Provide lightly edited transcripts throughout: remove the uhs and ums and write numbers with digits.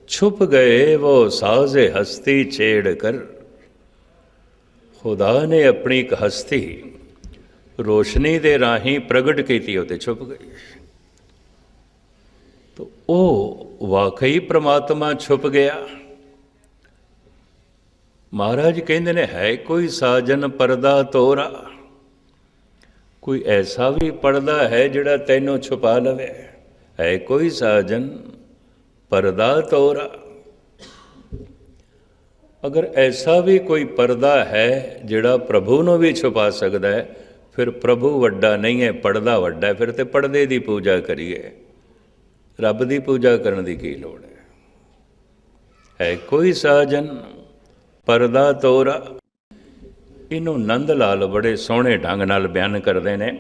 छुप गए वो साज़े हस्ती छेड़ कर, खुदा ने अपनी एक हस्ती रोशनी दे राही प्रगट की ते छुप गई। तो वो वाकई परमात्मा छुप गया। महाराज कहते ने है कोई साजन परदा तोरा, कोई ऐसा भी पड़दा है जिहड़ा तैनों छुपा लवे। है कोई साजन परदा तोरा, अगर ऐसा भी कोई पर्दा है जिहड़ा प्रभु नूं भी छुपा सकता है, फिर प्रभु वड्डा नहीं है, पर्दा वड्डा है। फिर तो पर्दे की पूजा करिए, रब की पूजा करने की की लोड़ है कोई साजन परदा तोरा। इनू नंद लाल बड़े सोहने ढंग नाल बयान करते हैं।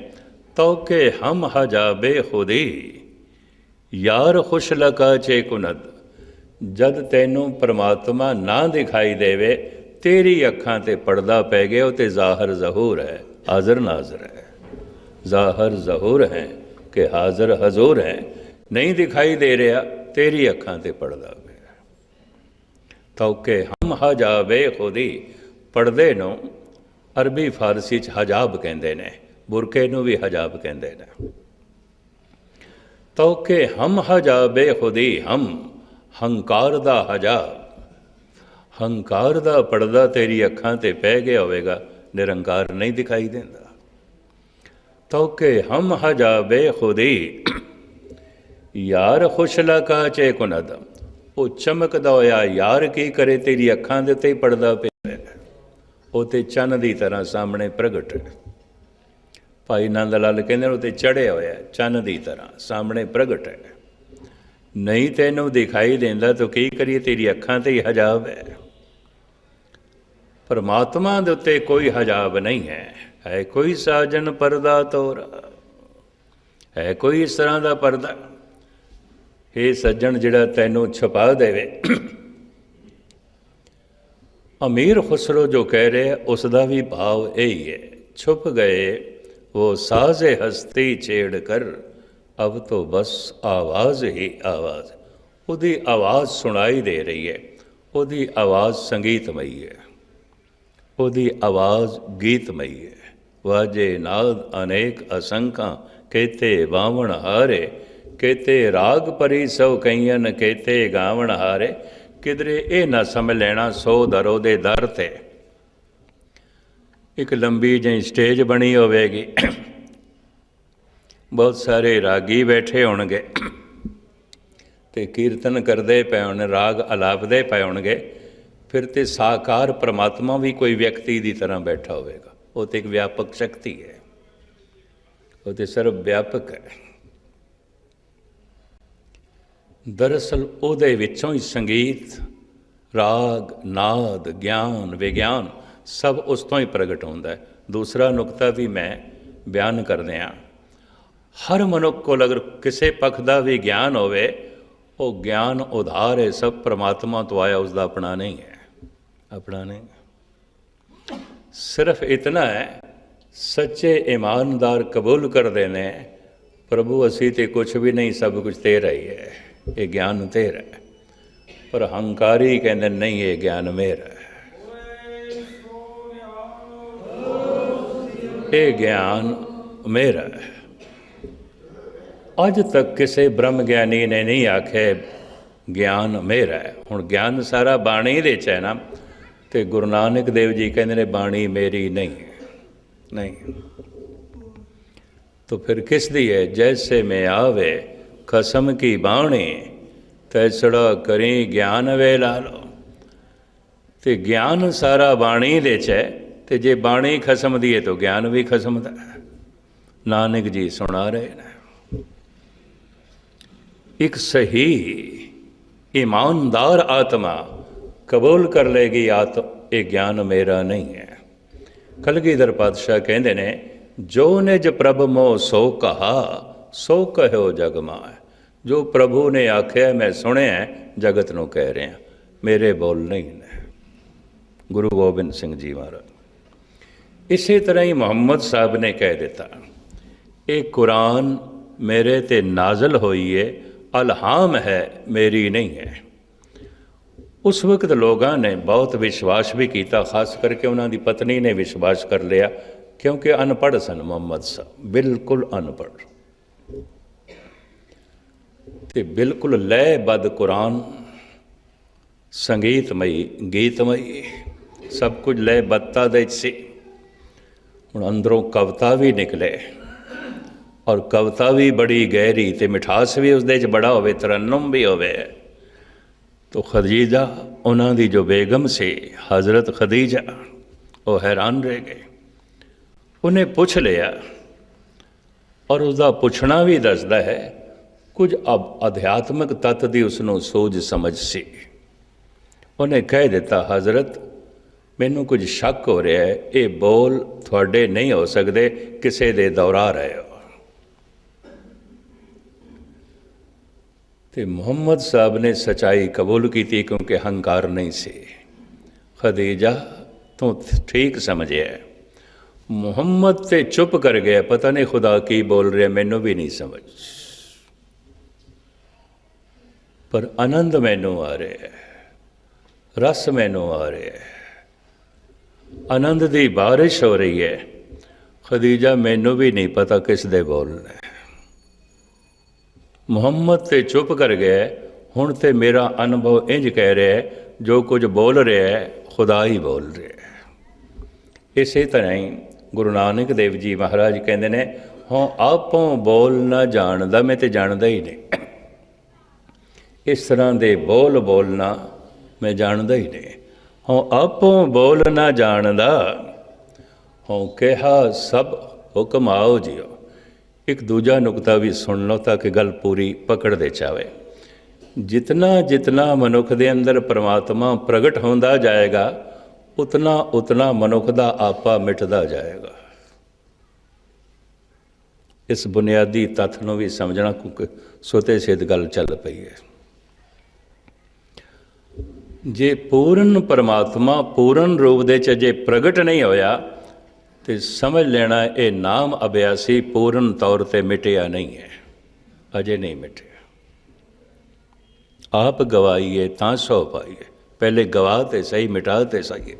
तो के हम हजाबे खुदी यार खुश लका चे कुनद, जद तैनू परमात्मा ना दिखाई देवे, तेरी अखां ते पर्दा पै गया, तो ज़ाहर ज़हूर है, हाज़र नाज़र है। ज़ाहर ज़हूर है कि हाज़र हजूर है, नहीं दिखाई दे रहा, तेरी अखां ते पर्दा पै। तो के हम हजाबे खुदी, पर्दे नू अरबी फारसी च हजाब कहते हैं, बुरके नू भी हजाब कहते हैं। तो के हम हजाबे खुदी, हम हंकार दा हजाब, हंकार दा पर्दा तेरी अखां ते पै गया होवेगा, निरंकार नहीं दिखाई देता। तो के हम हजाबे खुदी यार खुशला का चे कुनद, वो चमकदा होया यार की करे, तेरी अखां दे उत्ते पर्दा पे वो तो चन्न की तरह सामने प्रगट है। भाई नंद लाल कहते वो तो चढ़िया होया चन्न की तरह सामने प्रगट है, नहीं तैनू दिखाई देंदा तो की करिए, तेरी अखां ते ही हजाब है। परमात्मा दे उत्ते कोई हजाब नहीं है कोई साजन परदा तोरा, है कोई इस तरह का परदा हे सज्जन जिहड़ा तैनू छुपा देवे। अमीर खुसरो जो कह रहे उसका भी भाव यही है, छुप गए वो साज़े हस्ती छेड़ कर, अब तो बस आवाज़ ही आवाज़। उसकी आवाज़ सुनाई दे रही है, उसकी आवाज़ संगीतमयी है, उसकी आवाज़ गीतमयी है। वाजे नाद अनेक असंख्या, कहते बावण हारे, कहते राग परी सौ कईयन, कहते गावण हारे। किधरे ये ना समझ लेना सौ दरो दे दर ते एक लंबी जी स्टेज बनी होवेगी, बहुत सारे रागी बैठे होणगे ते कीर्तन करते पे होने, राग अलापते पे होणगे। फिर तो साकार परमात्मा भी कोई व्यक्ति की तरह बैठा होवेगा। वो तो एक व्यापक शक्ति है, वो तो सर्व व्यापक है। दरअसल उहदे विचों ही संगीत, राग, नाद, ज्ञान, विज्ञान सब उस तो ही प्रगट होता है। दूसरा नुकता भी मैं बयान कर दिया, हर मनुख को अगर किसी पक्ष का भी ज्ञान होवे, वो ज्ञान उधार है, सब परमात्मा तो आया, उसका अपना नहीं है, अपना नहीं। सिर्फ इतना है, सच्चे ईमानदार कबूल कर देने प्रभु असी तो कुछ भी नहीं, सब कुछ तेरा ही है, ये ज्ञान तेरा है। पर अहंकारी कहते नहीं, ये ज्ञान मेरा है, ये ज्ञान मेरा है। अज तक किसी ब्रह्म ज्ञानी ने नहीं आखे ज्ञान मेरा है। हुण ज्ञान सारा बाणी दे च है ना, तो गुरु नानक देव जी कहते ने बाणी मेरी नहीं, नहीं तो फिर किस दी है। जैसे में आवे खसम की बाणी, तैसड़ा करी ज्ञान वे ला लो। तो ज्ञान सारा बाणी दे च है, तो जे बाणी खसम दी है तो ज्ञान भी खसम दा है। नानक जी सुना रहे हैं, एक सही ईमानदार आत्मा कबूल कर लेगी ये ज्ञान मेरा नहीं है। कलगीधर पातशाह कहते ने, जो निज प्रभ मोह सो कहा, सो कहो जग माय। जो प्रभु ने आख्या मैं सुने जगत नूं कह रहे हैं, मेरे बोल नहीं ने। गुरु गोबिंद सिंह जी महाराज ਇਸੇ ਤਰ੍ਹਾਂ ਹੀ ਮੁਹੰਮਦ ਸਾਹਿਬ ਨੇ ਕਹਿ ਦਿੱਤਾ, ਇਹ ਕੁਰਾਨ ਮੇਰੇ ਤੇ ਨਾਜ਼ਲ ਹੋਈ ਏ, ਅਲਹਾਮ ਹੈ, ਮੇਰੀ ਨਹੀਂ ਹੈ। ਉਸ ਵਕਤ ਲੋਕਾਂ ਨੇ ਬਹੁਤ ਵਿਸ਼ਵਾਸ ਵੀ ਕੀਤਾ, ਖਾਸ ਕਰਕੇ ਉਹਨਾਂ ਦੀ ਪਤਨੀ ਨੇ ਵਿਸ਼ਵਾਸ ਕਰ ਲਿਆ, ਕਿਉਂਕਿ ਅਨਪੜ੍ਹ ਸਨ ਮੁਹੰਮਦ ਸਾਹਿਬ, ਬਿਲਕੁਲ ਅਨਪੜ੍ਹ, ਤੇ ਬਿਲਕੁਲ ਲੈਅਬੱਧ ਕੁਰਾਨ, ਸੰਗੀਤਮਈ, ਗੀਤਮਈ, ਸਭ ਕੁਝ ਲੈਅਬੱਧਤਾ ਦੇ ਸੀ। ਹੁਣ ਅੰਦਰੋਂ ਕਵਿਤਾ ਵੀ ਨਿਕਲੇ, ਔਰ ਕਵਿਤਾ ਵੀ ਬੜੀ ਗਹਿਰੀ, ਤੇ ਮਿਠਾਸ ਵੀ ਉਸਦੇ 'ਚ ਬੜਾ ਹੋਵੇ, ਤਰੰਨੁਮ ਵੀ ਹੋਵੇ। ਤੋ ਖਦੀਜਾ, ਉਹਨਾਂ ਦੀ ਜੋ ਬੇਗਮ ਸੀ ਹਜ਼ਰਤ ਖਦੀਜਾ, ਉਹ ਹੈਰਾਨ ਰਹਿ ਗਏ। ਉਹਨੇ ਪੁੱਛ ਲਿਆ, ਔਰ ਉਸਦਾ ਪੁੱਛਣਾ ਵੀ ਦੱਸਦਾ ਹੈ ਕੁਝ ਅਧਿਆਤਮਿਕ ਤੱਤ ਦੀ ਉਸਨੂੰ ਸੂਝ ਸਮਝ ਸੀ। ਉਹਨੇ ਕਹਿ ਦਿੱਤਾ, ਹਜ਼ਰਤ ਮੈਨੂੰ ਕੁਝ ਸ਼ੱਕ ਹੋ ਰਿਹਾ ਹੈ, ਇਹ ਬੋਲ ਤੁਹਾਡੇ ਨਹੀਂ ਹੋ ਸਕਦੇ, ਕਿਸੇ ਦੇ ਦੁਹਰਾ ਰਹੇ ਹੋ। ਤੇ ਮੁਹੰਮਦ ਸਾਹਿਬ ਨੇ ਸੱਚਾਈ ਕਬੂਲ ਕੀਤੀ, ਕਿਉਂਕਿ ਹੰਕਾਰ ਨਹੀਂ ਸੀ। ਖਦੀਜਾ ਤੂੰ ਠੀਕ ਸਮਝਿਆ। ਮੁਹੰਮਦ ਤੇ ਚੁੱਪ ਕਰ ਗਿਆ, ਪਤਾ ਨਹੀਂ ਖੁਦਾ ਕੀ ਬੋਲ ਰਿਹਾ, ਮੈਨੂੰ ਵੀ ਨਹੀਂ ਸਮਝ, ਪਰ ਆਨੰਦ ਮੈਨੂੰ ਆ ਰਿਹਾ, ਰਸ ਮੈਨੂੰ ਆ ਰਿਹਾ, ਆਨੰਦ ਦੀ ਬਾਰਿਸ਼ ਹੋ ਰਹੀ ਹੈ। ਖਦੀਜਾ ਮੈਨੂੰ ਵੀ ਨਹੀਂ ਪਤਾ ਕਿਸ ਦੇ ਬੋਲ ਨੇ। ਮੁਹੰਮਦ ਤੇ ਚੁੱਪ ਕਰ ਗਏ। ਹੁਣ ਤੇ ਮੇਰਾ ਅਨੁਭਵ ਇੰਝ ਕਹਿ ਰਿਹਾ ਹੈ, ਜੋ ਕੁਝ ਬੋਲ ਰਿਹਾ ਹੈ ਖੁਦਾ ਹੀ ਬੋਲ ਰਿਹਾ ਹੈ। ਇਸੇ ਤਰ੍ਹਾਂ ਹੀ ਗੁਰੂ ਨਾਨਕ ਦੇਵ ਜੀ ਮਹਾਰਾਜ ਕਹਿੰਦੇ ਨੇ, ਹਾਂ ਆਪੋਂ ਬੋਲ ਨਾ ਜਾਣਦਾ, ਮੈਂ ਤੇ ਜਾਣਦਾ ਹੀ ਨਹੀਂ। ਇਸ ਤਰ੍ਹਾਂ ਦੇ ਬੋਲ ਬੋਲਣਾ ਮੈਂ ਜਾਣਦਾ ਹੀ ਨਹੀਂ। ਹਾਂ ਆਪੋਂ ਬੋਲ ਨਾ ਜਾਣਦਾ, ਹਾਂ ਕਿਹਾ ਸਭ ਹੁਕਮ ਆਓ ਜਿਓ। ਇੱਕ ਦੂਜਾ ਨੁਕਤਾ ਵੀ ਸੁਣ ਲਓ ਤਾਂ ਕਿ ਗੱਲ ਪੂਰੀ ਪਕੜ ਦੇ ਚਾਵੇ। ਜਿਤਨਾ ਜਿਤਨਾ ਮਨੁੱਖ ਦੇ ਅੰਦਰ ਪਰਮਾਤਮਾ ਪ੍ਰਗਟ ਹੁੰਦਾ ਜਾਏਗਾ, ਉਤਨਾ ਉਤਨਾ ਮਨੁੱਖ ਦਾ ਆਪਾ ਮਿਟਦਾ ਜਾਏਗਾ। ਇਸ ਬੁਨਿਆਦੀ ਤੱਥ ਨੂੰ ਵੀ ਸਮਝਣਾ, ਕਿਉਂਕਿ ਸੁਤੇ ਸਿੱਧ ਗੱਲ ਚੱਲ ਪਈ ਹੈ। ਜੇ ਪੂਰਨ ਪਰਮਾਤਮਾ ਪੂਰਨ ਰੂਪ ਦੇ 'ਚ ਜੇ ਪ੍ਰਗਟ ਨਹੀਂ ਹੋਇਆ, ਤੇ ਸਮਝ ਲੈਣਾ ਇਹ ਨਾਮ ਅਭਿਆਸੀ ਪੂਰਨ ਤੌਰ 'ਤੇ ਮਿਟਿਆ ਨਹੀਂ ਹੈ, ਅਜੇ ਨਹੀਂ ਮਿਟਿਆ। ਆਪ ਗਵਾਈਏ ਤਾਂ ਸੋ ਪਾਈਏ, ਪਹਿਲੇ ਗਵਾ ਤੇ ਸਹੀ, ਮਿਟਾ ਤੇ ਸਹੀ।